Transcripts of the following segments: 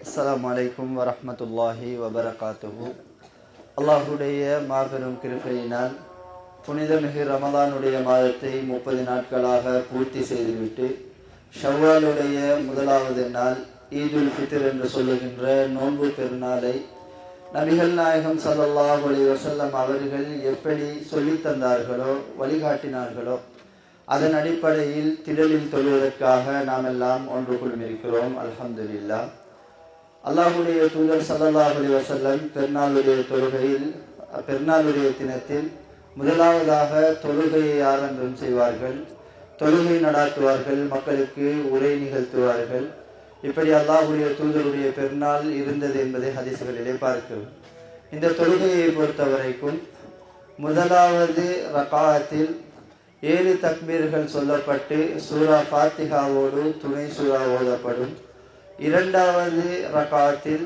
அஸ்ஸலாமு அலைக்கும் வரஹ்மத்துல்லாஹி வபரகாத்துஹு. அல்லாஹுடைய மாபெரும் கிருபையினால் புனிதமிகு ரமலானுடைய மாதத்தை 30 நாட்களாக பூர்த்தி செய்துவிட்டு ஷவ்வாலுடைய முதலாவது நாள் ஈதுல் ஃபித்ர் என்று சொல்லுகின்ற நோன்பு பெருநாளை நபிகள் நாயகம் ஸல்லல்லாஹு அலைஹி வஸல்லம் அவர்கள் எப்படி சொல்லித்தந்தார்களோ வழிகாட்டினார்களோ அதன் அடிப்படையில் திடலில் தொழுவதற்காக நாம் எல்லாம் ஒன்று குழுமிருக்கிறோம். அல்ஹம்துலில்லாஹ். அல்லாஹுடைய தூதர் ஸல்லல்லாஹு அலைஹி வஸல்லம் பெருநாளுடைய தினத்தில் முதலாவதாக தொழுகையை ஆரம்பம் செய்வார்கள், தொழுகை நடாத்துவார்கள், மக்களுக்கு உரை நிகழ்த்துவார்கள். இப்படி அல்லாஹுடைய தூதருடைய பெருநாள் இருந்தது என்பதை ஹதீஸ்களிலே பார்க்கிறோம். இந்த தொழுகையை பொறுத்தவரைக்கும் முதலாவது ரகாஅத்தில் 7 தக்பீர்கள் சொல்லப்பட்டு சூரா ஃபாத்திஹாவோடு துணை சூரா ஓதப்படும். இரண்டாவது ரகாத்தில்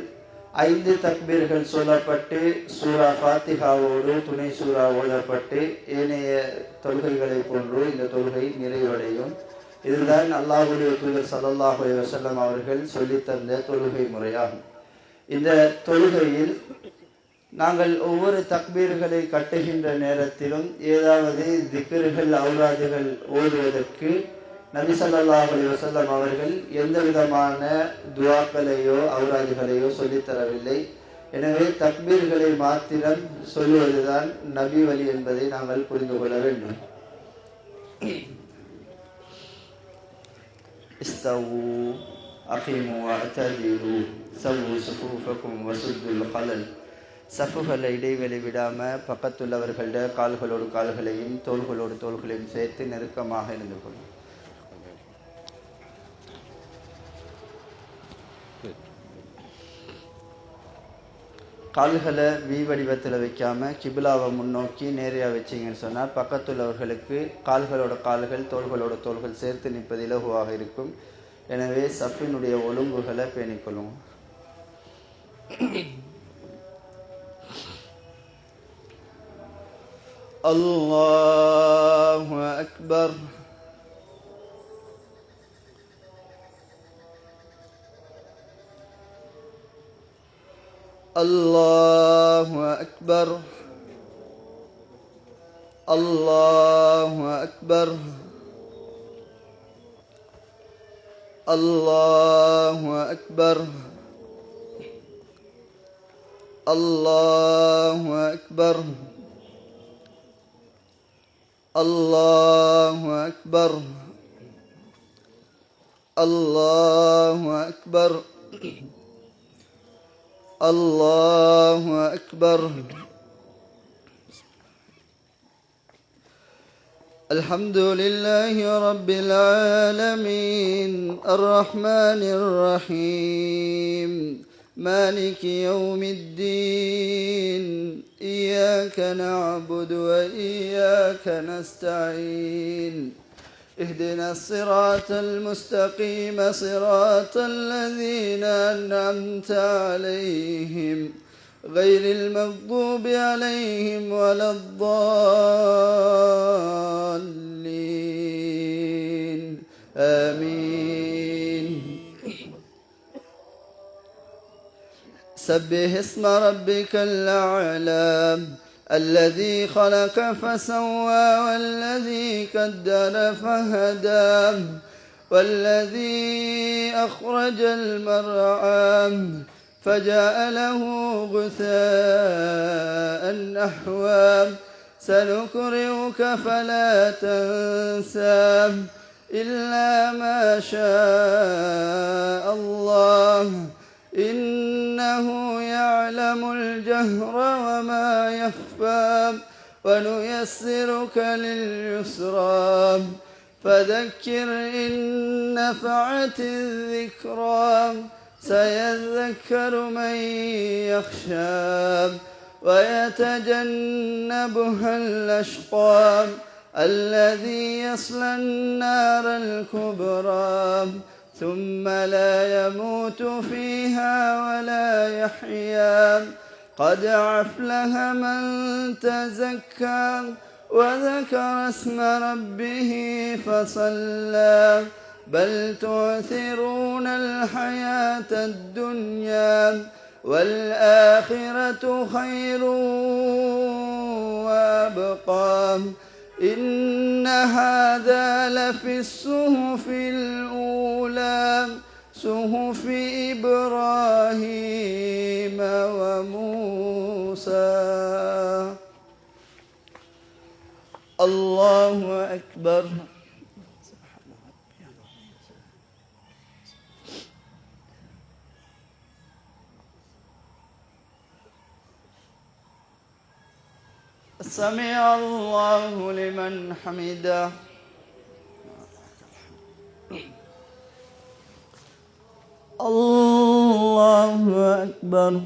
5 தக்பீர்கள் சொல்லப்பட்டு சூரா ஃபாத்திஹாவோடு துணை சூரா ஓதப்பட்டு ஏனைய தொழுகைகளை போன்று இந்த தொழுகை நிறைவடையும். இதுதான் அல்லாஹுடைய தூதர் ஸல்லல்லாஹு அலைஹி வஸல்லம் அவர்கள் சொல்லித்தந்த தொழுகை முறையாகும். இந்த தொழுகையில் நாங்கள் ஒவ்வொரு தக்பீர்களை கட்டுகின்ற நேரத்திலும் ஏதாவது திக்ருகள் ஔராதுகள் ஓதுவதற்கு நபி ஸல்லல்லாஹு அலைஹி வஸல்லம் அவர்கள் எந்த விதமான துஆக்களையோ ஔராதுகளையோ சொல்லித்தரவில்லை. எனவே தக்பீர்களை மாத்திரம் சொல்லுவதுதான் நபி வழி என்பதை நாங்கள் புரிந்து கொள்ள வேண்டும். இஸ்தவு அகீமு வஅததிலு சவ்வு சுஃபூஃபகும் வசுத்துல் கலல். சஃபுகளை இடைவெளி விடாம பக்கத்துள்ளவர்களுடைய கால்களோடு கால்களையும் தோள்களோடு தோள்களையும் சேர்த்து நெருக்கமாக இருந்து கொள்ளும். கால்களை வி வடிவத்தில் வைக்காமல் கிபிலாவை முன்னோக்கி நேரையாக வச்சிங்கன்னு சொன்னால் பக்கத்துள்ளவர்களுக்கு கால்களோட கால்கள் தோள்களோட தோள்கள் சேர்த்து நிற்பது இலகுவாக இருக்கும். எனவே சஃபினுடைய ஒழுங்குகளை பேணிக்கொள்ளும். அல்லாஹு அக்பர். الله أكبر. الله أكبر. الله أكبر. الله أكبر. الله أكبر. الله أكبر. الله أكبر. الحمد لله رب العالمين الرحمن الرحيم مالك يوم الدين إياك نعبد وإياك نستعين اهدنا الصراط المستقيم صراط الذين أنعمت عليهم غير المغضوب عليهم ولا الضالين آمين. سبح اسم ربك الأعلى الذي خلق فسوى والذي قدر فهدى والذي أخرج المرعى فجعله غثاء نحوا سنقرئك فلا تنسى إلا ما شاء الله إنه يعلم الجهر وما يخفى ونيسرك لليسرى فذكر إن نفعت الذكرى سيذكر من يخشى ويتجنبها الأشقى الذي يصلى النار الكبرى ثم لا يموت فيها ولا يحيا قد أفلح من تزكى وذكر اسم ربه فصلى بل تؤثرون الحياة الدنيا والآخرة خير وأبقى إن هذا لفي الصحف الأولى صحف إبراهيم وموسى. الله أكبر. سمع الله لمن حمده. الله أكبر.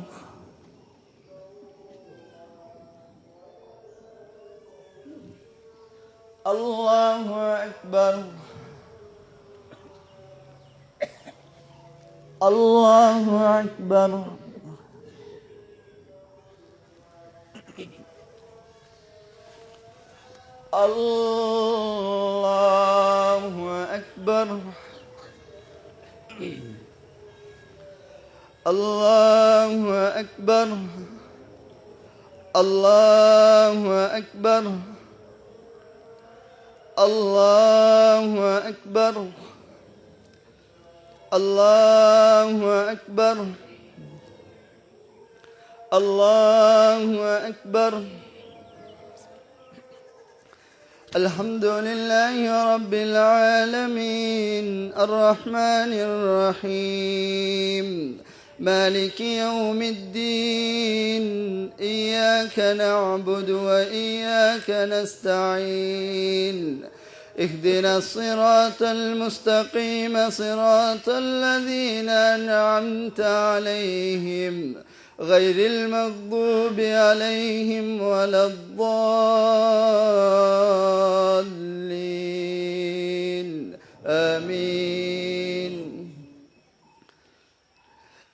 الله أكبر. الله أكبر. الله أكبر. الله أكبر. الله أكبر. الله أكبر. الله أكبر. الله أكبر. الحمد لله رب العالمين الرحمن الرحيم مالك يوم الدين إياك نعبد وإياك نستعين اهدنا الصراط المستقيم صراط الذين أنعمت عليهم غير المغضوب عليهم ولا الضالين آمين.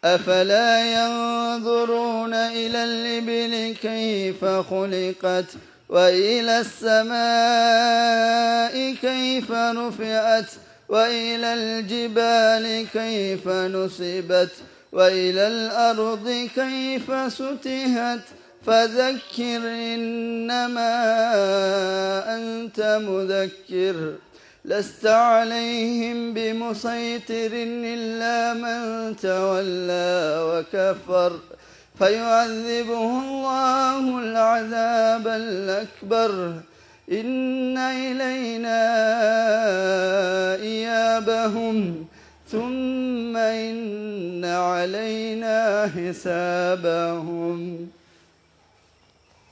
أفلا ينظرون إلى الإبل كيف خلقت وإلى السماء كيف رفعت وإلى الجبال كيف نصبت وإلى الأرض كيف سطحت فذكر إنما أنت مذكر لست عليهم بمسيطر إلا من تولى وكفر فيعذبه الله العذاب الأكبر إن إلينا إيابهم ثم إن علينا حسابهم.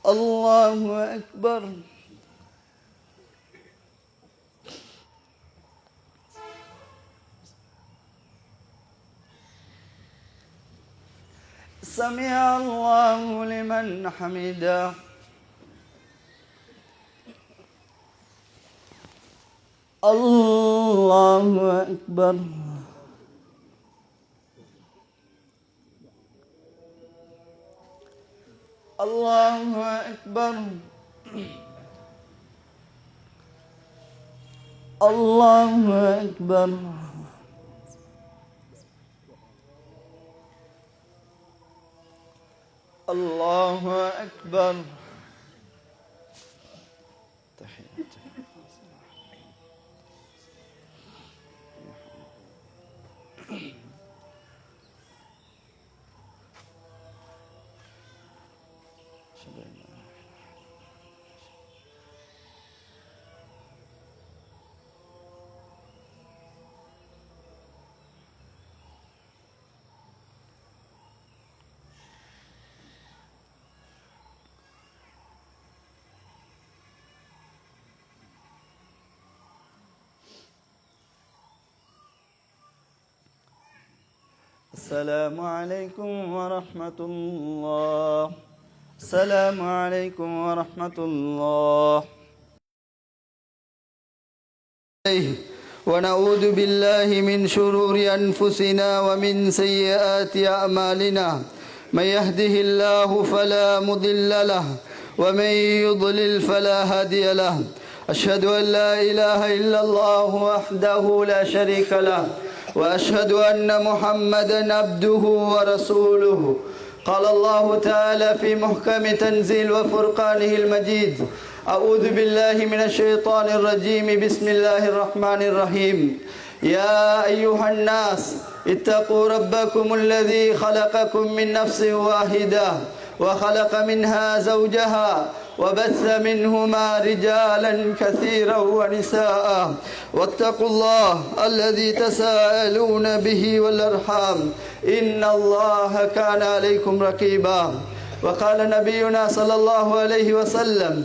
الله أكبر. سمع الله لمن حمده. الله أكبر. الله أكبر. الله أكبر. الله أكبر. السلام عليكم ورحمة الله. السلام عليكم ورحمة الله. ونعوذ بالله من شرور أنفسنا ومن سيئات أعمالنا. من يهده الله فلا مضل له ومن يضلل فلا هادي له. أشهد أن لا إله إلا الله وحده لا شريك له وأشهد أن محمدا عبده ورسوله. قال الله تعالى في محكم تنزيل وفرقانه المجيد: أعوذ بالله من الشيطان الرجيم. بسم الله الرحمن الرحيم. يا أيها الناس اتقوا ربكم الذي خلقكم من نفس واحدة وخلق منها زوجها وبث منهما رجالا كثيرا ونساء واتقوا الله الذي تساءلون به والأرحام إن الله كان عليكم رقيبا. وقال نبينا صلى الله عليه وسلم: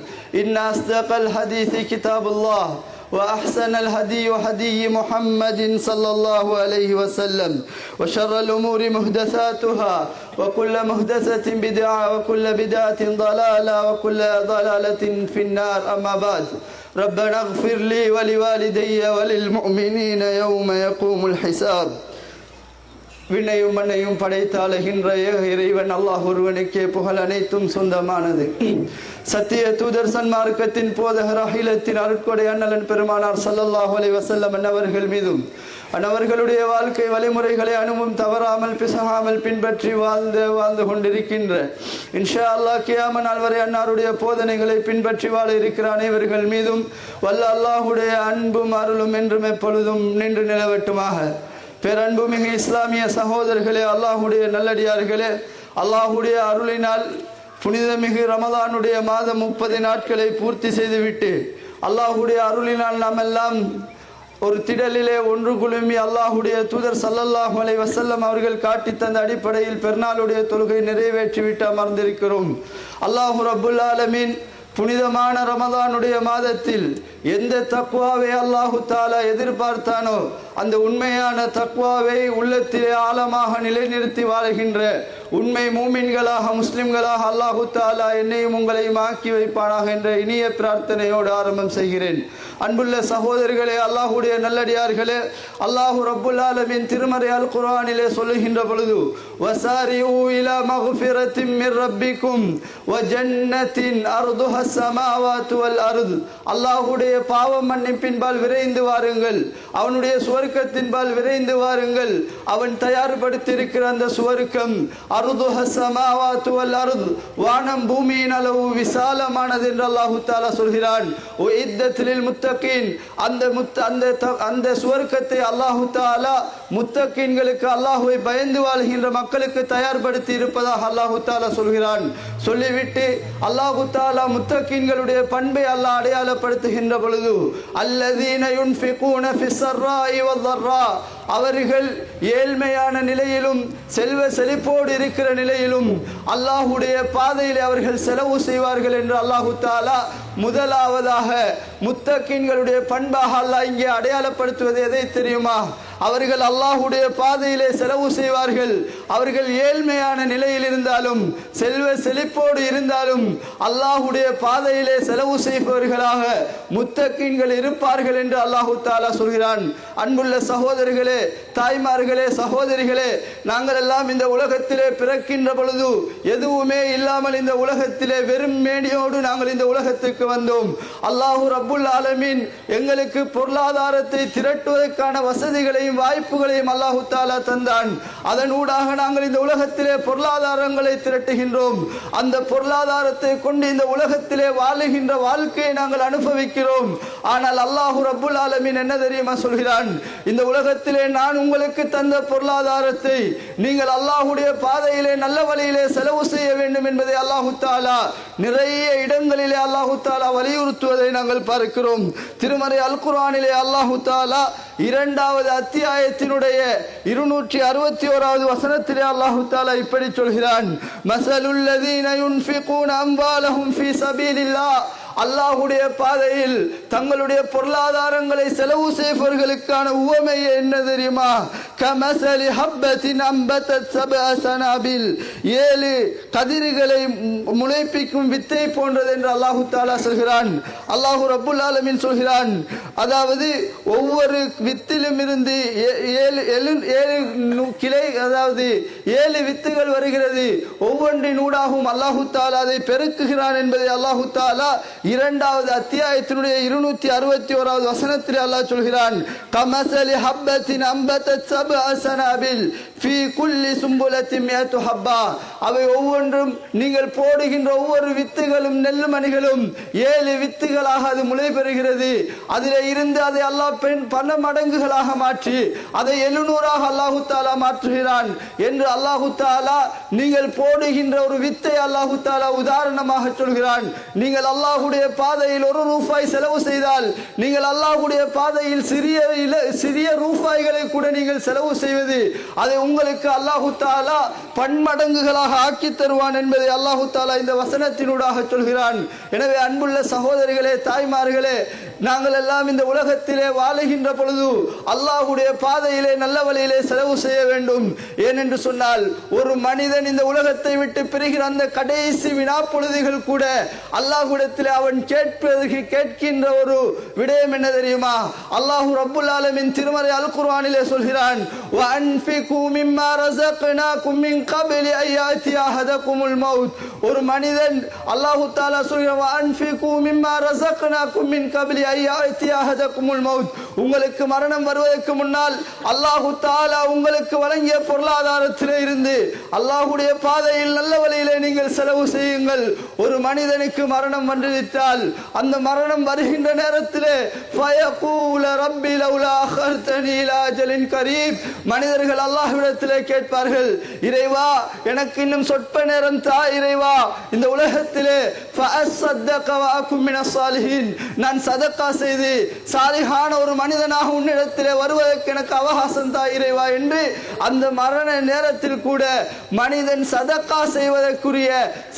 إن أصدق الحديث كتاب الله وأحسن الهدي هدي محمد صلى الله عليه وسلم وشر الأمور محدثاتها وكل محدثة بدعة وكل بدعة ضلالة وكل ضلالة في النار. أما بعد. ربنا اغفر لي ولوالدي وللمؤمنين يوم يقوم الحساب. விண்ணையும் மண்ணையும் படைத்தாளுகின்ற இறைவன் அல்லாஹ் ஒருவனுக்கே புகழ் அனைத்தும் சொந்தமானது. சத்திய தூதர் சன்மார்க்கத்தின் போதகர் அகிலத்தின் அருட்கொடை அண்ணலன் பெருமானார் ஸல்லல்லாஹு அலைஹி வஸல்லம் அன்னவர்கள் மீதும் அன்னவர்களுடைய வாழ்க்கை வழிமுறைகளை அணுவும் தவறாமல் பிசகாமல் பின்பற்றி வாழ்ந்து கொண்டிருக்கின்ற இன்ஷா அல்லாஹ் கியாம நாள் வரை அன்னாருடைய போதனைகளை பின்பற்றி வாழ இருக்கிற அனைவர்கள் மீதும் வல்ல அல்லாஹுடைய அன்பும் அருளும் என்றும் எப்பொழுதும் நின்று நிலவட்டுமாக. பேரன்புமிகு இஸ்லாமிய சகோதரர்களே, அல்லாஹுடைய நல்லடியார்களே, அல்லாஹுடைய அருளினால் புனிதமிகு ரமலானுடைய மாதம் 30 நாட்களை பூர்த்தி செய்துவிட்டு அல்லாஹுடைய அருளினால் நாம் எல்லாம் ஒரு திடலிலே ஒன்று குழுமி அல்லாஹுடைய தூதர் ஸல்லல்லாஹு அலைஹி வஸல்லம் அவர்கள் காட்டி தந்த அடிப்படையில் பெருநாளுடைய தொழுகை நிறைவேற்றிவிட்டு அமர்ந்திருக்கிறோம். அல்லாஹு ரப்புல் ஆலமீன் புனிதமான ரமலானுடைய மாதத்தில் எந்த தக்வாவை அல்லாஹு தாலா எதிர்பார்த்தானோ அந்த உண்மையான தக்வாவை உள்ளத்திலே ஆழமாக நிலைநிறுத்தி வாழ்கின்ற உண்மை மூமின்களாக முஸ்லிம்களாக அல்லாஹு தாலா என்னையும் உங்களையும் ஆக்கி வைப்பானாக என்ற இனிய பிரார்த்தனையோடு ஆரம்பம் செய்கிறேன். அன்புள்ள சகோதரர்களே, அல்லாஹுடைய நல்லடியார்களே, அல்லாஹு ரப்புல் ஆலமீன் திருமறை அல் குர்ஆனிலே சொல்லுகின்ற பொழுது வஸாரிஉ இலா மக்ஃபிரத்தின் மிர் ரப்பிக்கும் வ ஜன்னத்தின் அர்துஹா ஸமாவாத்து வல் அர்து. அல்லாஹுடைய பாவ மன்னிப்பின்பால் விரைந்து வாருங்கள், அவனுடைய சுவர்க்கத்தின்பால் விரைந்து வாருங்கள். அவன் தயார்படுத்தியிருக்கிற அந்த சுவர்க்கம் அர்துஹா ஸமாவாத்து வல் அர்து, வானம் பூமியின் அளவு விசாலமானது என்று அல்லாஹு தஆலா சொல்கிறான். உஇத்தத் லில் முத்தகீன், அந்த சுவர்க்கத்தை அல்லாஹு தஆலா முத்தகீன்களுக்கு, அல்லாஹ்வை பயந்து வாழ்கின்ற மக்களுக்கு தயார்படுத்தி இருப்பதாக அல்லாஹு தஆலா சொல்கிறான். சொல்லிவிட்டு அல்லாஹு தஆலா முத்தகீன்களுடைய பண்பை அல்லாஹ் அடையாளப்படுத்துகின்ற பொழுது அல்லதீன யுன்ஃபிகூன ஃபிஸ்ஸர்ராஇ வதர்ரா, அவர்கள் ஏழ்மையான நிலையிலும் செல்வ செழிப்போடு இருக்கிற நிலையிலும் அல்லாஹுடைய பாதையில் அவர்கள் செலவு செய்வார்கள் என்று அல்லாஹு தஆலா முதலாவதாக முத்தகீன்களுடைய பண்பாக அல்லாஹ் இங்கே அடையாளப்படுத்துவது எதை தெரியுமா? அவர்கள் அல்லாஹுடைய பாதையிலே செலவு செய்வார்கள். அவர்கள் ஏழ்மையான நிலையில் இருந்தாலும் செல்வ செழிப்போடு இருந்தாலும் அல்லாஹுடைய பாதையிலே செலவு செய்பவர்களாக முத்தகீன்கள் இருப்பார்கள் என்று அல்லாஹு தஆலா சொல்கிறான். அன்புள்ள சகோதரர்களே, தாய்மார்களே, சகோதரிகளே, நாங்கள் எல்லாம் இந்த உலகத்திலே பிறக்கின்ற பொழுது எதுவுமே இல்லாமல் இந்த உலகத்திலே வெறும் மேனியோடு நாங்கள் இந்த உலகத்துக்கு வந்தோம். அல்லாஹு ரப்புல் ஆலமீன் எங்களுக்கு பொருளாதாரத்தை திரட்டுவதற்கான வசதிகளையும் வாய்ப்புகளையும் அல்லாஹு தஆலா தந்தான். அதன் ஊடாக நாங்கள் இந்த உலகத்திலே பொருளாதாரங்களை திரட்டுகின்றோம். அந்த பொருளாதாரத்தை கொண்டு இந்த உலகத்திலே வாழுகின்ற வாழ்க்கையை நாங்கள் அனுபவிக்கிறோம். ஆனால் அல்லாஹு ரப்புல் ஆலமீன் என்ன தெரியுமா சொல்கிறான்? இந்த உலகத்திலே நான் உங்களுக்கு தந்த பொருளாதாரத்தை நீங்கள் அல்லாஹுடைய பாதையிலே நல்ல வழியிலே செலவு செய்ய வேண்டும் என்பதை அல்லாஹு தஆலா நிறைய இடங்களிலே அல்லாஹு தஆலா வலியுறுத்துவதை நாங்கள் பார்க்கிறோம். திருமறை அல் குர்ஆனிலே அல்லாஹு தஆலா 2வது அத்தியாயத்தினுடைய 261வது வசனத்திலே அல்லாஹு தஆலா இப்படி சொல்கிறான்: மஸலுல் லதீன யுன்ஃபிகூன அம்வாலஹும் ஃபீ ஸபீலில்லாஹ், அல்லாஹ்வுடைய பாதையில் தங்களுடைய பொருளாதாரங்களை செலவு செய்பவர்களுக்கான உவமை என்ன தெரியுமா? கமஸலி ஹப்பத்தின் அம்பதத் சபஅ சனாபில், 7 கதிர்களை முளைப்பிக்கும் வித்தை போன்றது என்று அல்லாஹ் தஆலா சொல்கிறான். அல்லாஹ் ரப்புல் ஆலமீன் சொல்கிறான், அதாவது ஒவ்வொரு வித்திலும் இருந்து 7 கிளை, அதாவது 7 வித்துகள் வருகிறது. ஒவ்வொன்றின் ஊடாகவும் அல்லாஹு தஆலா அதை பெருக்குகிறான் என்பதை அல்லாஹு தஆலா 2வது அத்தியாயத்தினுடைய 261வது வசனத்தில் அல்லாஹ் சொல்கிறான். கமஸலி ஹப்பத்தின் அம்பதத் சபஅ சனாபில் ஃபீ குல்லி சும்புலத்தின் மியத்து ஹப்பா, அவை ஒவ்வொன்றும் நீங்கள் போடுகின்ற ஒவ்வொரு வித்துகளும் நெல்லுமணிகளும் 7 வித்துகளாக அது முளை பெறுகிறது. அதில் இருந்து அதை அல்லாஹ் பல மடங்குகளாக மாற்றி அதை 700ஆக அல்லாஹு தஆலா மாற்றுகிறான் என்று அல்லாஹு தஆலா நீங்கள் போடுகின்ற ஒரு வித்தை அல்லாஹு தஆலா உதாரணமாக சொல்கிறான். நீங்கள் அல்லாஹ்வுடைய பாதையில் 1 ரூபாய் செலவு செய்தால், நீங்கள் அல்லாஹ்வுடைய பாதையில் சிறிய ரூபாய்களை கூட நீங்கள் செலவு செய்வது அதை உங்களுக்கு அல்லாஹு தஆலா பன்மடங்குகளாக ஆக்கி தருவான் என்பதை அல்லாஹு தஆலா இந்த வசனத்தினூடாக சொல்கிறான். எனவே அன்புள்ள சகோதரிகளே, தாய்மார்களே, நாங்கள் எல்லாம் இந்த உலகத்திலே வாழுகின்ற பொழுது அல்லாஹ்வுடைய பாதையிலே நல்ல வழியிலே செலவு செய்ய வேண்டும். ஏனென்று சொன்னால் ஒரு மனிதன் இந்த உலகத்தை விட்டு பிரிகிற அந்த கடைசி வினா பொழுதுகள் கூட அல்லாஹ்விடத்திலே அவன் கேட்கின்ற ஒரு விடயம் என்ன தெரியுமா? அல்லாஹ் ரப்புல் ஆலமீன் திருமறை அல் குர்ஆனிலே சொல்கிறான், வஅன்ஃபிகு மிம்மா ரஸக்னாகும் மின் கப்லி அன் யாத்திய அஹதகுமுல் மௌத். ஒரு மனிதன் அல்லாஹ் தஆலா சொல்கிறான், வஅன்ஃபிகு மிம்மா ரஸக்னாகும் மின் கப்லி அன் யாத்திய அஹதகுமுல் மௌத். உங்களுக்கு மரணம் வருவதற்கு முன்னால் அல்லாஹ் தஆலா உங்களுக்கு வழங்கிய பொருளாதாரத்திலே இருந்து அல்லாஹ்வுடைய பாதையில் நல்ல வழியிலே நீங்கள் செலவு செய்யுங்கள். ஒரு மனிதனுக்கு மரணம் வந்துவிட்டால் அந்த மரணம் வருகின்ற நேரத்திலே ஃபயகூல ரப்பி லௌலா அഖர்தனி இலா அஜலின் கரீப், மனிதர்கள் அல்லாஹ்விடத்திலே கேட்பார்கள், இறைவா எனக்கு இன்னும் சொற்ப நேரம் தா இறைவா, இந்த உலகத்திலே ஃபஅஸ்ஸதக வஅகும் மினஸ் சாலிஹீன், நான் சதக்கா செய்து சாலிஹான ஒரு மனிதனாக உன்னிடத்திலே வருவதற்கு எனக்கு அவகாசம் தா இறைவா என்று அந்த மரண நேரத்தில் கூட மனிதன் சதக்கா செய்வதற்குரிய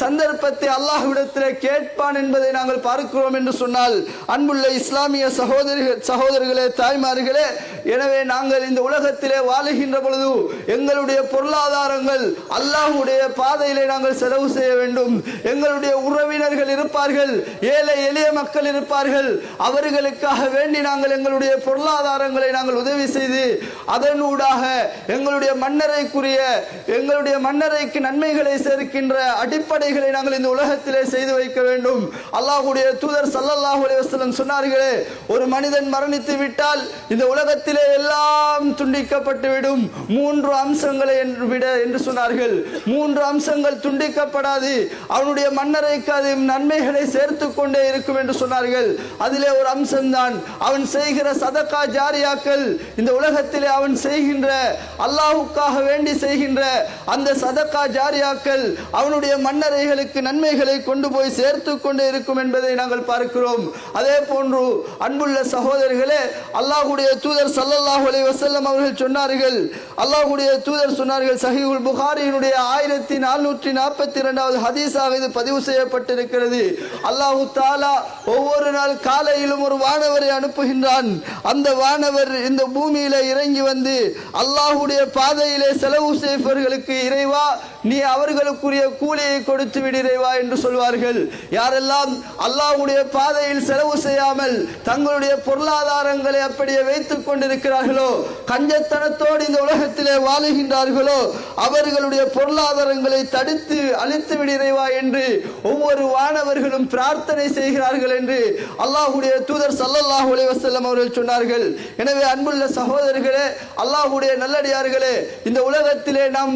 சந்தர்ப்பத்தை அல்லாஹ்விடத்திலே கேட்பான் என்பதை நாங்கள் பார்க்கிறோம் என்று சொன்னால், அன்புள்ள இஸ்லாமிய சகோதரர்களே, தாய்மார்களே, எனவே நாங்கள் இந்த உலகத்திலே வாழுகின்ற பொழுது எங்களுடைய பொருளாதாரங்கள் அல்லாஹ்வுடைய பாதையிலே நாங்கள் செலவு செய்ய வேண்டும். எங்களுடைய உறவினர்கள் இருப்பார்கள், ஏழை எளிய மக்கள் இருப்பார்கள், அவர்களுக்காக வேண்டி நாங்கள் எங்களுடைய பொருளாதாரங்களை நாங்கள் உதவி செய்து அதனூடாக எங்களுடைய மன்னரைக்கு நன்மைகளை சேர்க்கின்ற அடிப்படைகளை நாங்கள் இந்த உலகத்திலே செய்து வைக்க வேண்டும். அல்லாஹ்வுடைய தூதர் ஸல்லல்லாஹு அலைஹி வஸல்லம் சொன்னார்களே, ஒரு மனிதன் மரணித்து விட்டால் இந்த உலகத்திலே எல்லாம் துண்டிக்கப்பட்டு விடும் 3 அம்சங்களை என்று சொன்னார்கள். 3 அம்சங்கள் துண்டிக்கப்படாது, அவனுடைய மன்னரைக்கு அது நன்மைகளை சேர்த்து கொண்டே இருக்கும் என்று சொன்னார்கள். அதிலே ஒரு அம்சம்தான் அவன் செய்கிற சதகா ஜாரியாக்கள். இந்த உலகத்திலே அவன் செய்கின்ற அல்லாஹ்வுக்காக வேண்டி செய்கின்ற அந்த சதகா ஜாரியாக்கள் அவனுடைய மன்னரைகளுக்கு நன்மைகளை கொண்டு போய் சேர்த்து கொண்டே இருக்கும் என்பதை நாங்கள் பார்க்கிறோம். அதே போன்று அன்புள்ள சகோதரர்களே, அல்லாஹ்வுடைய தூதர் ஸல்லல்லாஹு அலைஹி வஸல்லம் அவர்கள் சொன்னார்கள், அல்லாஹ்வுடைய தூதர் சொன்னார்கள், சஹீஹுல் புகாரியினுடைய 1442வது ஹதீஸாக இது பதிவு செய்யப்பட்டிருக்கிறது. அல்லாஹ் தஆலா ஒவ்வொரு நாள் காலையிலும் ஒரு வானவரை அனுப்புகின்றான். அந்த வானவர் இந்த பூமியில இறங்கி வந்து அல்லாஹ்வுடைய பாதையிலே செலவு செய்பவர்களுக்கு, இறைவா நீ அவர்களுக்குரிய கூலியை கொடுத்து விடுறைவா என்று சொல்வார்கள். யாரெல்லாம் அல்லாஹ்வுடைய பாதையில் செலவு செய்யாமல் தங்களுடைய பொருளாதாரங்களை அப்படியே வைத்துக் கொண்டிருக்கிறார்களோ, கஞ்சத்தனத்தோடு இந்த உலகத்திலே வாழுகின்றார்களோ, அவர்களுடைய பொருளாதாரங்களை தடுத்து அழித்து விடுறைவா என்று ஒவ்வொரு வானவர்களும் பிரார்த்தனை செய்கிறார்கள் என்று அல்லாஹ்வுடைய தூதர் ஸல்லல்லாஹு அலைஹி வஸல்லம் அவர்கள் சொன்னார்கள். எனவே அன்புள்ள சகோதரர்களே, அல்லாஹ்வுடைய நல்லடியார்களே, இந்த உலகத்திலே நாம்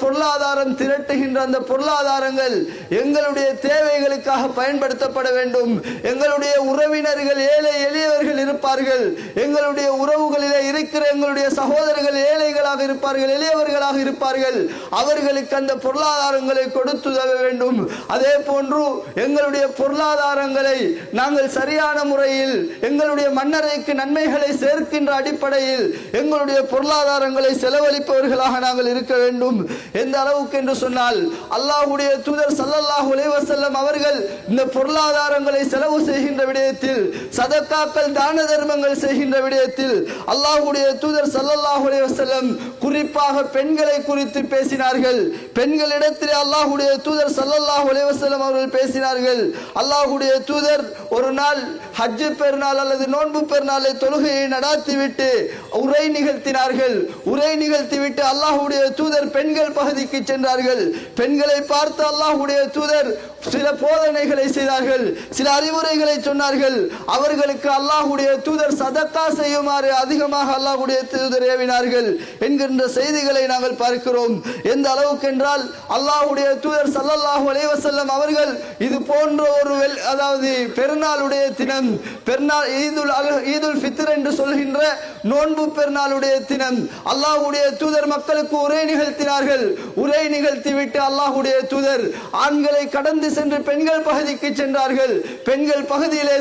பொருளாதாரம் திரட்டுகின்ற அந்த பொருளாதாரங்கள் எங்களுடைய தேவைகளுக்காக பயன்படுத்தப்பட வேண்டும். எங்களுடைய உறவினர்கள் ஏழை எளியவர்கள் இருப்பார்கள், எங்களுடைய உறவுகளிலே இருக்கிற எங்களுடைய சகோதரர்கள் ஏழைகளாக இருப்பார்கள், எளியவர்களாக இருப்பார்கள், அவர்களுக்கு அந்த பொருளாதாரங்களை கொடுத்து உதவ வேண்டும். அதே போன்று எங்களுடைய பொருளாதாரங்களை நாங்கள் சரியான முறையில் எங்களுடைய மன்னரைக்கு நன்மைகளை சேர்க்கின்ற அடிப்படையில் எங்களுடைய பொருளாதாரங்களை செலவழிப்பவர்களாக நாங்கள் இருக்க வேண்டும். எந்த அளவு அளவுக்கு என்று சொன்னால் அல்லாஹ்வுடைய தூதர் ஸல்லல்லாஹு அலைஹி வஸல்லம் அவர்கள் இந்த பொருளாதாரங்களை செலவு செய்கின்ற விடயத்தில், சதக்காக்கள் தான தர்மங்கள் செய்கின்ற விடயத்தில் அல்லாஹ்வுடைய தூதர் ஸல்லல்லாஹு அலைஹி வஸல்லம் குறிப்பாக பெண்களை குறித்து பேசினார்கள். பெண்களிடத்தில் அல்லாஹ்வுடைய தூதர் ஸல்லல்லாஹு அலைஹி வஸல்லம் அவர்கள் பேசினார்கள். அல்லாஹ்வுடைய தூதர் ஒரு நாள் ஹஜ் பெருநாள் அல்லது நோன்பு பெருநாளை தொழுகையை நடாத்திவிட்டு உரை நிகழ்த்தினார்கள். உரை நிகழ்த்திவிட்டு அல்லாஹ்வுடைய தூதர் பெண்கள் பகுதிக்கு சென்றார்கள். பெண்களை பார்த்து அல்லாஹ்வுடைய தூதர் சில போதனைகளை செய்தார்கள், சில அறிவுரைகளை சொன்னார்கள். அவர்களுக்கு அல்லாஹ்வுடைய தூதர் சதக்கா செய்யுமாறு அதிகமாக அல்லாஹ்வுடைய தூதர் ஏவினார்கள் என்கின்ற செய்திகளை நாங்கள் பார்க்கிறோம். எந்த அளவுக்கு என்றால் அல்லாஹ்வுடைய தூதர் ஸல்லல்லாஹு அலைஹி வஸல்லம் அவர்கள் இது போன்ற ஒரு அதாவது பெருநாளுடைய தினம், பெருநாள் ஈதுல் ஃபித்ர் என்று சொல்கின்ற நோன்பு பெருநாளுடைய தினம் அல்லாஹ்வுடைய தூதர் மக்களுக்கு உரை நிகழ்த்தினார்கள். உரை நிகழ்த்திவிட்டு அல்லாஹ்வுடைய தூதர் ஆண்களை கடந்து சென்று பெண்கள் பகுதிக்கு சென்றார்கள். பெண்கள் பகுதியிலே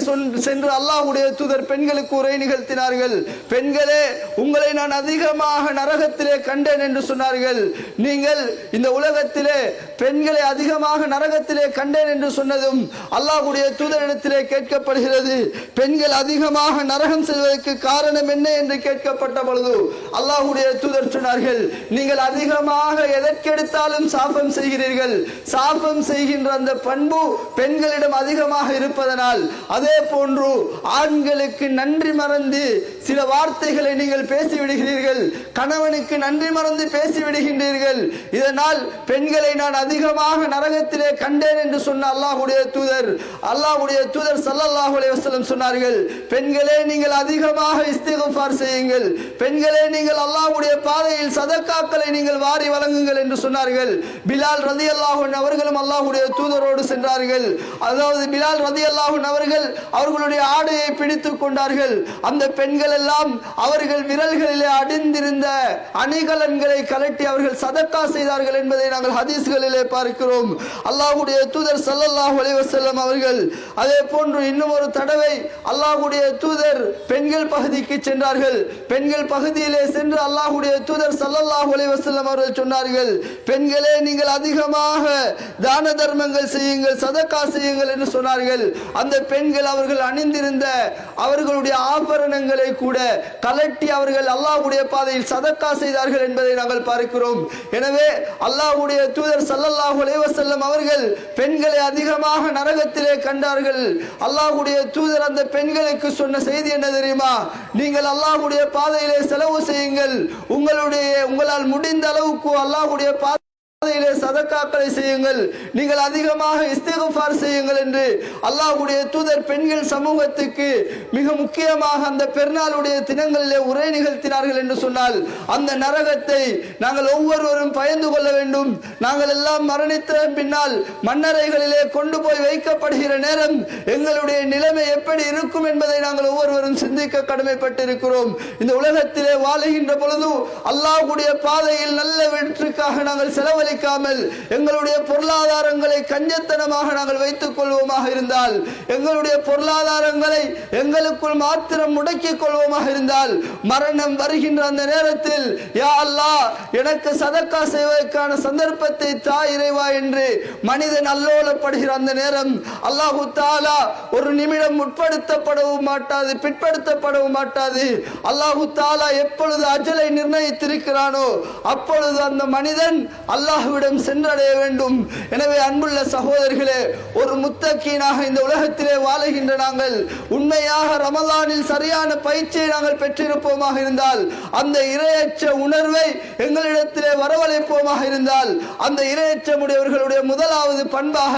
சென்று அல்லாஹ்வுடைய தூதர் பெண்களுக்கு உரை நிகழ்த்தினார்கள். பெண்களே, உங்களை நான் அதிகமாக நரகத்திலே கண்டேன் என்று சொன்னார்கள். நீங்கள் இந்த உலகத்திலே பெண்களை அதிகமாக நரகத்திலே கண்டேன் என்று சொன்னதும் அல்லாஹ்வுடைய தூதரிடத்திலே கேட்கப்படுகிறது, பெண்கள் அதிகமாக நரகம் செல்வதற்கு காரணம் என்ன என்று கேட்கப்பட்ட பொழுது அல்லாஹ்வுடைய தூதர் சொன்னார்கள், நீங்கள் அதிகமாக எதற்கெடுத்தாலும் சாபம் செய்கிறீர்கள். சாபம் செய்கின்ற அந்த பண்பு பெண்களிடம் அதிகமாக இருப்பதனால், அதே போன்று ஆண்களுக்கு நன்றி மறந்து சில வார்த்தைகளை நீங்கள் பேசிவிடுகிறீர்கள், கணவனுக்கு நன்றி மறந்து பேசிவிடுகின்றீர்கள். இதனால் பெண்களை நான் அதிகமாக நரகத்திலே கண்டேன் என்று சொன்ன அல்லாஹ்வுடைய தூதர் ஸல்லல்லாஹு அலைஹி வஸல்லம் சொன்னார்கள், பெண்களே நீங்கள் அதிகமாக இஸ்திக்ஃபார் செய்யுங்கள், பெண்களே நீங்கள் அல்லாஹ்வுடைய பாதையில் சதக்காக்களை நீங்கள் வாரி வழங்குங்கள் என்று சொன்னார்கள். பிலால் ரலியல்லாஹு அன்ஹு அவர்களும் அல்லாஹ்வுடைய தூதரோடு சென்றார்கள். அதாவது பிலால் ரலியல்லாஹு அன்ஹு அவர்கள் அவர்களுடைய ஆடையை பிடித்துக் கொண்டார்கள். அந்த பெண்கள் எல்லாம் அவர்கள் விரல்களிலே அணிந்திருந்த அணிகலன்களை கலட்டி அவர்கள் சதக்கா செய்தார்கள் என்பதை நாங்கள் ஹதீஸ்களிலே பார்க்கிறோம். அல்லாஹ்வுடைய தூதர் ஸல்லல்லாஹு அலைஹி வஸல்லம் அவர்கள் அதே போன்று இன்னும் ஒரு தடவை அல்லாஹ்வுடைய தூதர் பெண்கள் பகுதிக்கு சென்றார்கள். பெண்கள் பகுதியிலே சென்று அல்லாஹ்வுடைய தூதர் ஸல்லல்லாஹு அலைஹி வஸல்லம் அவர்கள் சொன்னார்கள், பெண்களே நீங்கள் அதிகமாக தான தர்மங்கள் செய்யுங்கள், சதக்கா செய்யுங்கள் என்று சொன்னார்கள். அந்த பெண்கள் அவர்கள் அணிந்திருந்த அவர்களுடைய ஆபரணங்களை கூட கலட்டி அவர்கள் அல்லாஹ்வுடைய பாதையில் சதக்கா செய்தார்கள் என்பதை நாங்கள் பார்க்கிறோம். எனவே அல்லாஹ்வுடைய தூதர் ஸல்லல்லாஹு அலைஹி வஸல்லம் அவர்கள் பெண்களை அதிகமாக நரகத்திலே கண்டார்கள். அல்லாஹ்வுடைய தூதர் அந்த பெண்களுக்கு சொன்ன செய்தி என்ன தெரியுமா? நீங்கள் அல்லாஹ்வுடைய பாதையிலே செலவு செய்யுங்கள், உங்களால் முடிந்த அளவுக்கு அல்லாஹ்வுடைய பாதையிலே சதக்காக்களை செய்யுங்கள், நீங்கள் அதிகமாக இஸ்திக்ஃபார் செய்யுங்கள் என்று அல்லாஹ்வுடைய தூதர் பெண்கள் சமூகத்துக்கு மிக முக்கியமாக அந்த பெருநாளுடைய தினங்களிலே உரை நிகழ்த்தினார்கள் என்று சொன்னால், அந்த நரகத்தை நாங்கள் ஒவ்வொருவரும் பயந்து கொள்ள வேண்டும். நாங்கள் எல்லாம் மரணித்த பின்னால் மண்ணறைகளிலே கொண்டு போய் வைக்கப்படுகிற நேரம் எங்களுடைய நிலைமை எப்படி இருக்கும் என்பதை நாங்கள் ஒவ்வொருவரும் சிந்திக்க கடமைப்பட்டிருக்கிறோம். இந்த உலகத்திலே வாழுகின்ற பொழுது அல்லாஹ்வுடைய பாதையில் நல்ல வெற்றிக்காக நாங்கள் செலவழிக்காமல் எங்களுடைய பொருளாதாரங்களை கஞ்சத்தனமாக நாங்கள் வைத்துக் கொள்வோமாக இருந்தால், எங்களுடைய பொருளாதாரங்களை எங்களுக்குள் மாத்திரம் முடக்கிக் கொள்வோமாக இருந்தால், மரணம் வருகின்ற அந்த நேரத்தில் யா அல்லாஹ் எனக்கு சதக்கா செய்வதற்கான சந்தர்ப்பத்தை தா இறைவா என்று மனிதன் அல்லோலப்படுகிற அந்த நேரம் அல்லாஹு தஆலா ஒரு நிமிடம் முற்படுத்தப்படவும் மாட்டாது, பிற்படுத்தப்படவும் மாட்டாது. அல்லாஹு தஆலா எப்பொழுது அஜலை நிர்ணயித்திருக்கிறானோ அப்பொழுது அந்த மனிதன் அல்லாஹ்விடம் சென்றடைய வேண்டும். எனவே அன்புள்ள சகோதரர்களே, ஒரு முத்தகீனாக இந்த உலகத்திலே வாழுகின்ற நாங்கள் உண்மையாக ரமலானில் சரியான பயிற்சியை நாங்கள் பெற்றிருப்போமாக இருந்தால், அந்த இறையச்ச உணர்வை எங்களிடத்திலே வரவழைப்போமாக இருந்தால், அந்த இறையச்சமுடையவர்களுடைய முதலாவது பண்பாக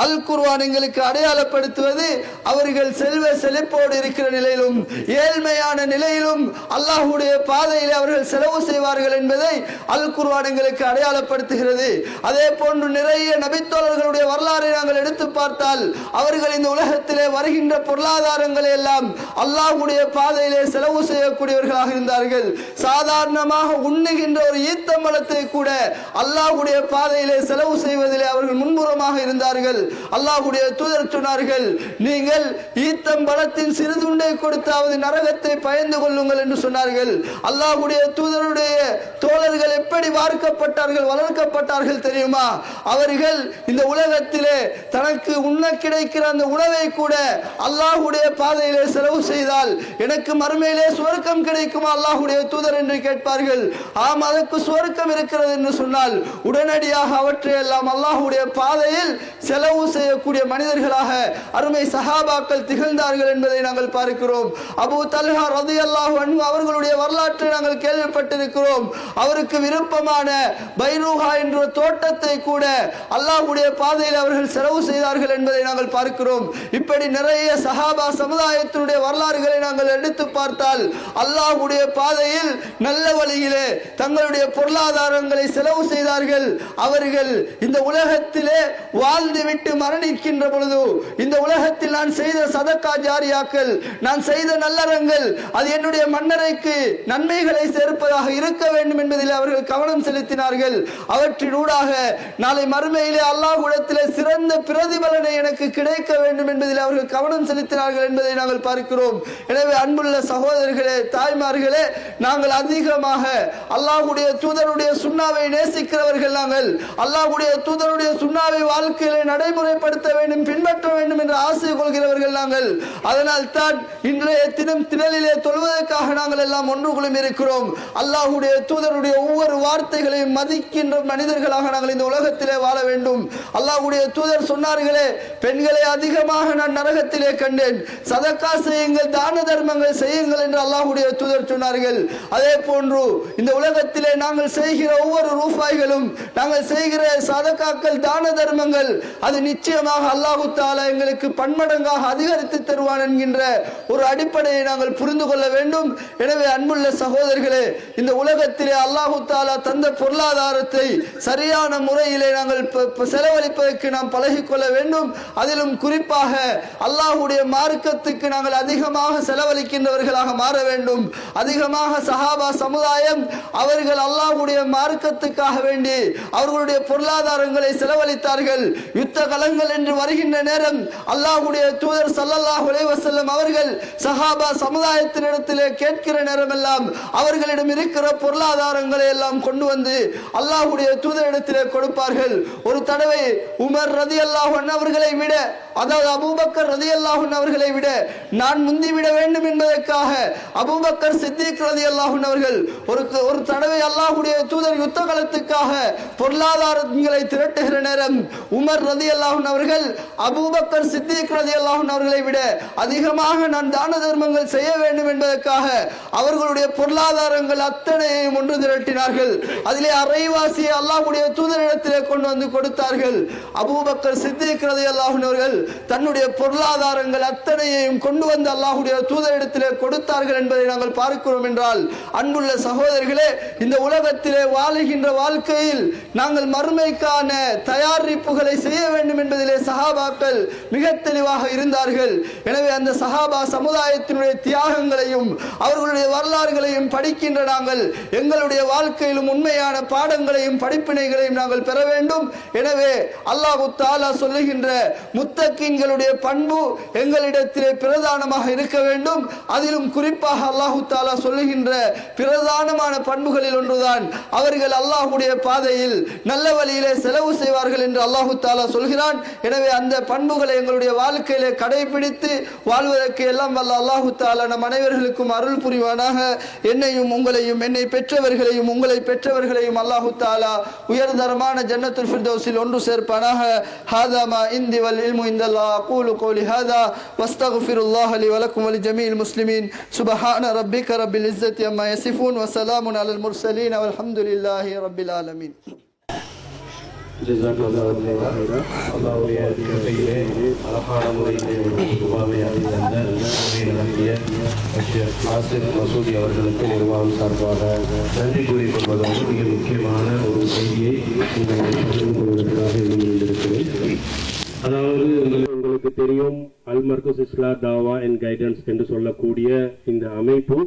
அல் குர்ஆன் எங்களுக்கு அடையாளப்படுத்துவது அவர்கள் செல்வ செழிப்போடு இருக்கிற நிலையிலும் ஏழ்மையான நிலையிலும் அல்லாஹ்வுடைய பாதையிலே அவர்கள் செலவு செய்வார்கள் என்பதை அல் குர்ஆன் எங்களுக்கு அடையாளப்படுத்துகிறது. அதே போன்று நிறைய நபித்தோழர்களுடைய வரலாறை நாங்கள் எடுத்து பார்த்தால் அவர்கள் இந்த உலகத்திலே வருகின்ற பொருளாதாரங்களை எல்லாம் அல்லாஹ்வுடைய பாதையிலே செலவு செய்யக்கூடியவர்களாக இருந்தார்கள். சாதாரணமாக உண்ணுகின்ற ஒரு ஈத்தம்பழத்தை கூட அல்லாஹ்வுடைய பாதையிலே செலவு செய்வதிலே அவர்கள் முன்புறமாக இருந்தார்கள். அல்லாஹ்வுடைய தூதர் சொன்னார்கள், நீங்கள் ஈத்தம்பழத்தின் சிறுதுண்டை கொடுத்தாவது நரகத்தை பயந்து கொள்ளுங்கள் என்று சொன்னார்கள். அல்லாஹ்வுடைய தூதருடைய தோழர்கள் எப்படி வார்க்கப்பட்டார்கள், வளர்க்கப்பட்டார்கள் வைக்கப்பட்டார்கள் தெரியுமா? அவர்கள் இந்த உலகத்திலே தனக்கு உண்ண கிடைக்கிற அந்த உணவை கூட அல்லாஹ்வுடைய பாதையிலே செலவு செய்தால் எனக்கு மறுமையிலே சுவர்க்கம் கிடைக்குமா அல்லாஹ்வுடைய தூதர் என்று கேட்பார்கள். ஆம், அதற்கு சுவர்க்கம் இருக்கிறது என்று சொன்னால் உடனடியாக அவற்றை எல்லாம் அல்லாஹ்வுடைய பாதையில் செலவு செய்யக்கூடிய மனிதர்களாக அருமை சஹாபாக்கள் திகழ்ந்தார்கள் என்பதை நாங்கள் பார்க்கிறோம். அபூ தல்ஹா ரலியல்லாஹு அன்ஹு அவர்களுடைய வரலாற்றை நாங்கள் கேள்விப்பட்டிருக்கிறோம். அவருக்கு விருப்பமான பைரூஹா என்ற தோட்டத்தை கூட அல்லாஹ்வுடைய பாதையில் அவர்கள் செலவு செய்தார்கள் என்பதை நாங்கள் பார்க்கிறோம். இப்படி நிறைய சஹாபா சமுதாயத்தினுடைய வரலாறுகளை நாங்கள் எடுத்து பார்த்தால் அல்லாஹ்வுடைய பாதையில் நல்ல வழியிலே தங்களுடைய பொருளாதாரங்களை செலவு செய்தார்கள். அவர்கள் இந்த உலகத்திலே வாழ்ந்துவிட்டு மரணிக்கின்ற பொழுது இந்த உலகத்தில் நான் செய்த சதக்கா ஜாரியாக்கள், நான் செய்த நல்லறங்கள், அது என்னுடைய மன்னரைக்கு நன்மைகளை சேர்ப்பதாக இருக்க வேண்டும் என்பதில் அவர்கள் கவனம் செலுத்தினார்கள். அவற்றினூடாக நாளை மறுமையிலே அல்லாஹ்விடத்திலே சிறந்த பிரதிபலனை எனக்கு கிடைக்க வேண்டும் என்பதில் அவர்கள் கவனம் செலுத்தினார்கள் என்பதை நாங்கள் பார்க்கிறோம். எனவே அன்புள்ள சகோதரர்களே, தாய்மார்களே, நாங்கள் அதிகமாக அல்லாஹ்வுடைய தூதருடைய சுன்னாவை நேசிக்கிறவர்கள். நாங்கள் அல்லாஹ்வுடைய தூதருடைய சுன்னாவை வாழ்க்கையிலே நடைமுறைப்படுத்த வேண்டும், பின்பற்ற வேண்டும் என்று ஆசை கொள்கிறவர்கள் நாங்கள். அதனால் தான் இன்றைய தினம் திணலிலே தொழுவதற்காக நாங்கள் எல்லாம் ஒன்று குழுமி இருக்கிறோம். அல்லாஹ்வுடைய தூதருடைய ஒவ்வொரு வார்த்தைகளையும் மதிக்கின்ற மனிதர்களாக நாங்கள் இந்த உலகத்திலே வாழ வேண்டும். அல்லாஹ்வுடைய தூதர் சொன்னார்களே, பெண்களை அதிகமாக நான் நரகத்திலே கண்டேன், சதக்கா செய்யுங்கள், தான தர்மங்கள் செய்யுங்கள் என்று அல்லாஹ்வுடைய தூதர் சொன்னார்கள். அதே போன்று இந்த உலகத்திலே நாங்கள் செய்கிற ஒவ்வொரு ரூபாய்களும், நாங்கள் செய்கிற சதக்காக்கள், தான தர்மங்கள், அது நிச்சயமாக அல்லாஹ் தஆலா எங்களுக்கு பன்மடங்காக அதிகரித்து தருவான் என்கின்ற ஒரு அடிப்படையை நாங்கள் புரிந்து கொள்ள வேண்டும். எனவே அன்புள்ள சகோதரர்களே, இந்த உலகத்திலே அல்லாஹ் தஆலா தந்த பொருளாதாரத்தை சரியான முறையிலே நாங்கள் செலவழிப்பதற்கு நாம் பழகிக்கொள்ள வேண்டும். அதிலும் குறிப்பாக அல்லாஹ்வுடைய மார்க்கத்துக்கு நாங்கள் அதிகமாக செலவழிக்கின்றவர்களாக மாற வேண்டும். அதிகமாக சஹாபா சமுதாயம் அவர்கள் அல்லாஹ்வுடைய மார்க்கத்துக்காக வேண்டி அவர்களுடைய பொருளாதாரங்களை செலவழித்தார்கள். யுத்த களங்கள் என்று வருகின்ற நேரம் அல்லாஹ்வுடைய தூதர் ஸல்லல்லாஹு அலைஹி வஸல்லம் அவர்கள் சஹாபா சமுதாயத்தினிடத்திலே கேட்கிற நேரமெல்லாம் அவர்களிடம் இருக்கிற பொருளாதாரங்களை எல்லாம் கொண்டு வந்து அல்லாஹ்வுடைய தூதரிடத்திலே கொடுப்பார்கள். ஒரு தடவை உமர் ரலியல்லாஹு அன்ஹு அவர்களை விட, அதாவது அபூபக்கர் ரலியல்லாஹு அன்ஹு அவர்களை விட நான் முந்திவிட வேண்டும் என்பதற்காக அபூபக்கர் சித்திக் ரலியல்லாஹு அன்ஹு அவர்கள் ஒரு தடவை அல்லாஹ்வுடைய தூதர் யுத்த களத்துக்காக பொருளாதாரங்களை திரட்டுகிற நேரம் உமர் ரலியல்லாஹு அன்ஹு அவர்கள் அபூபக்கர் சித்திக் ரலியல்லாஹு அன்ஹு அவர்களை விட அதிகமாக நான் தான தர்மங்கள் செய்ய வேண்டும் என்பதற்காக அவர்களுடைய பொருளாதாரங்கள் அத்தனையும் ஒன்று திரட்டினார்கள். அதிலே அரைவாசியை அல்லாஹ்வுடைய தூதரிடத்திலே கொண்டு வந்து கொடுத்தார்கள். அபூபக்கர் சித்திக் ரலியல்லாஹு அன்ஹு அவர்கள் தன்னுடைய பொருளாதாரங்கள் அத்தனையையும் கொண்டு வந்து அல்லாஹ்வுடைய தூதரிடத்திலே கொடுத்தார்கள் என்பதை நாங்கள் பார்க்கிறோம். என்றால் அன்புள்ள சகோதரர்களே, இந்த உலகத்திலே வாழுகின்ற வாழ்க்கையில் நாங்கள் மறுமைக்கான தயாரிப்புகளை செய்ய வேண்டும் என்பதிலே சஹாபாக்கள் மிக தெளிவாக இருந்தார்கள். எனவே அந்த சஹாபா சமுதாயத்தினுடைய தியாகங்களையும் அவர்களுடைய வரலாறுகளையும் படிக்கின்ற நாங்கள் எங்களுடைய வாழ்க்கையிலும் உண்மையான பாடங்களையும் படிப்பினைகளையும் நாங்கள் பெற வேண்டும். எனவே அல்லாஹ் தஆலா சொல்லுகின்ற முத்தகீன்களுடைய பண்பு எங்களிடத்திலே பிரதானமாக இருக்க வேண்டும். அதிலும் குறிப்பாக அல்லாஹ் தஆலா சொல்லுகின்ற பிரதானமான பண்புகளில் ஒன்றுதான் அவர்கள் அல்லாஹ்வுடைய பாதையில் நல்ல வழியிலே செலவு செய்வார்கள் என்று அல்லாஹ் தஆலா சொல்கிறான். எனவே அந்த பண்புகளை எங்களுடைய வாழ்க்கையிலே கடைபிடித்து வாழ்வதற்கு எல்லாம் வல்ல அல்லாஹ் தஆலா நம் அனைவர்களுக்கும் அருள் புரிவானாக. என்னையும் உங்களையும், என்னை பெற்றவர்களையும் உங்களை பெற்றவர்களையும் அல்லாஹ் தஆலா உயர்தரமான ஜன்னத்துல் ஃபிர்தௌஸில் ஒன்று சேர்ப்பானாக. ஹாதா மா இந்தி வல் இல்மு இந்தல்லாஹ். அகூலு கௌலி ஹாதா வஸ்தக்ஃபிருல்லாஹ லி வலக்கும் வலிஜமீஇல் முஸ்லிமீன். சுப்ஹான ரப்பிக ரப்பில் இஸ்ஸத்தி அம்மா யசிஃபூன் வ ஸலாமுன் அலல் முர்ஸலீன் வல்ஹம்துலில்லாஹி ரப்பில் ஆலமீன். அல்லாஹ்வுடைய கிருபையிலே அழகான முறையிலே ஆசிர் மசூதி அவர்களுக்கு நிர்வாகம் சார்பாக நன்றி கூறிக்கொள்வதோடு மிக முக்கியமான ஒரு செய்தியை பகிர்ந்து கொள்வதற்காக இருக்கிறேன். அதாவது உங்களுக்கு தெரியும், அல் மர்கஸ் இஸ்லா தாவா அண்ட் கைடன்ஸ் என்று சொல்லக்கூடிய இந்த அமைப்பு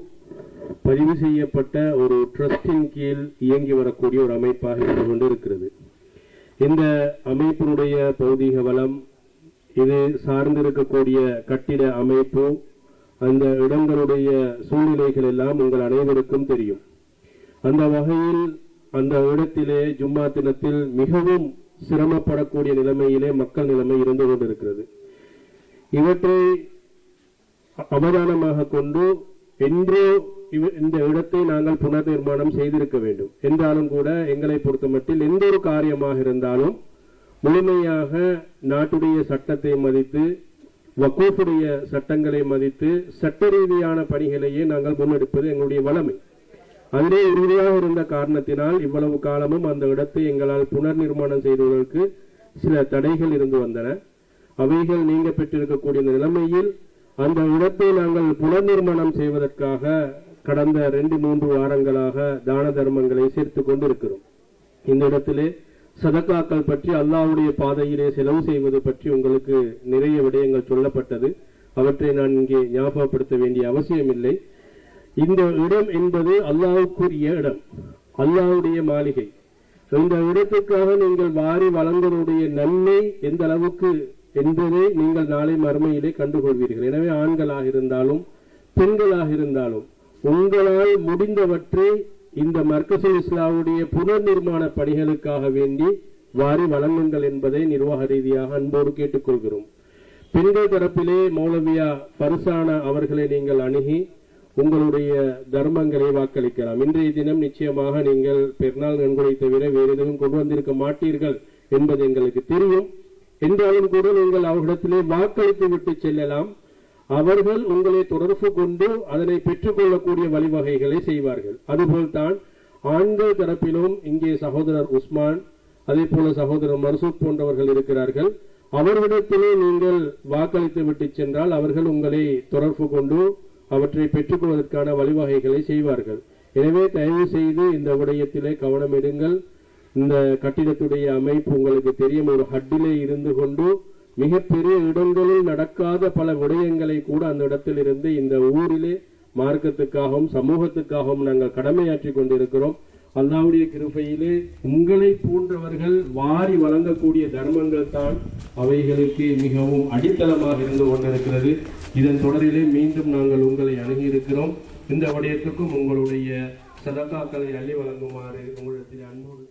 பதிவு செய்யப்பட்ட ஒரு ட்ரஸ்டின் கீழ் இயங்கி வரக்கூடிய ஒரு அமைப்பாக இருந்து கொண்டு இருக்கிறது. இந்த அமைப்பினுடைய பௌதீக வளம், இது சார்ந்திருக்கக்கூடிய கட்டிட அமைப்பு, அந்த இடங்களுடைய சூழ்நிலைகள் எல்லாம் உங்கள் அனைவருக்கும் தெரியும். அந்த வகையில் அந்த இடத்திலே ஜும்மா தினத்தில் மிகவும் சிரமப்படக்கூடிய நிலைமையிலே மக்கள் நிலைமை இருந்து கொண்டிருக்கிறது. இவற்றை அவதானமாக கொண்டு என்றோ இந்த இடத்தை நாங்கள் புனர் நிர்மாணம் செய்திருக்க வேண்டும். என்றாலும் கூட எங்களை பொறுத்தமட்டில் எந்த ஒரு காரியமாக இருந்தாலும் முழுமையாக நாட்டுடைய சட்டத்தை மதித்து வக்கூஃபுடைய சட்டங்களை மதித்து சட்ட ரீதியான பணிகளையே நாங்கள் முன்னெடுப்பது எங்களுடைய வளமை. அதிலே உறுதியாக இருந்த காரணத்தினால் இவ்வளவு காலமும் அந்த இடத்தை எங்களால் புனர் நிர்மாணம் செய்வதற்கு சில தடைகள் இருந்து வந்தன. அவைகள் நீங்க பெற்றிருக்கக்கூடிய நிலைமையில் அந்த இடத்தை நாங்கள் புனர் நிர்மாணம் செய்வதற்காக கடந்த 2-3 வாரங்களாக தான தர்மங்களை சேர்த்து கொண்டிருக்கிறோம். இந்த இடத்திலே சதக்காக்கள் பற்றி அல்லாஹ்வுடைய பாதையிலே செலவு செய்வது பற்றி உங்களுக்கு நிறைய விடயங்கள் சொல்லப்பட்டது. அவற்றை நான் இங்கே ஞாபகப்படுத்த வேண்டிய அவசியம் இல்லை. இந்த இடம் என்பது அல்லாஹ்வுக்குரிய இடம், அல்லாஹ்வுடைய மாளிகை. இந்த இடத்துக்காக நீங்கள் வாரி வழங்குவதுடைய நன்மை எந்த அளவுக்கு என்பதை நீங்கள் நாளை மறுமையிலே கண்டுகொள்வீர்கள். எனவே ஆண்களாக இருந்தாலும் பெண்களாக இருந்தாலும் உங்களால் முடிந்தவற்றை இந்த மர்கசுல் இஸ்லாமுடைய புனர் நிர்மாண பணிகளுக்காக வேண்டி வாரி வழங்குங்கள் என்பதை நிர்வாக ரீதியாக அன்போடு கேட்டுக்கொள்கிறோம். பெண்கள் தரப்பிலே மௌலவியா பர்சானா அவர்களை நீங்கள் அணுகி உங்களுடைய தர்மங்களை வாக்களிக்கலாம். இன்றைய தினம் நிச்சயமாக நீங்கள் பெருநாள் நன்கொடை தவிர வேறு எதுவும் கொண்டு வந்திருக்க மாட்டீர்கள் என்பது எங்களுக்கு தெரியும். என்றாலும் கூட நீங்கள் அவர்களிடத்திலே வாக்களித்து விட்டு செல்லலாம். அவர்கள் உங்களை தொடர்பு கொண்டு அதனை பெற்றுக்கொள்ளக்கூடிய வழிவகைகளை செய்வார்கள். அதுபோல்தான் ஆண்கள் தரப்பிலும் இங்கே சகோதரர் உஸ்மான், அதே போல சகோதரர் மர்சூத் போன்றவர்கள் இருக்கிறார்கள். அவர்களிடத்திலே நீங்கள் வாக்களித்து விட்டு சென்றால் அவர்கள் உங்களை தொடர்பு கொண்டு அவற்றை பெற்றுக்கொள்வதற்கான வழிவகைகளை செய்வார்கள். எனவே தயவு செய்து இந்த விடயத்திலே கவனம் எடுங்கள். இந்த கட்டிடத்துடைய அமைப்பு உங்களுக்கு தெரியும். ஒரு ஹட்டிலே இருந்து கொண்டு மிகப்பெரிய இடங்களில் நடக்காத பல விடயங்களை கூட அந்த இடத்திலிருந்து இந்த ஊரிலே மார்க்கத்துக்காகவும் சமூகத்துக்காகவும் நாங்கள் கடமையாற்றி கொண்டிருக்கிறோம். அல்லாஹ்வுடைய கிருபையிலே உங்களை போன்றவர்கள் வாரி வழங்கக்கூடிய தர்மங்கள் தான் அவைகளுக்கு மிகவும் அடித்தளமாக இருந்து கொண்டிருக்கிறது. இதன் தொடரிலே மீண்டும் நாங்கள் உங்களை அணுகியிருக்கிறோம். இந்த விடயத்துக்கும் உங்களுடைய சதகாக்களை அள்ளி வழங்குமாறு உங்களிடத்தில் அன்போடு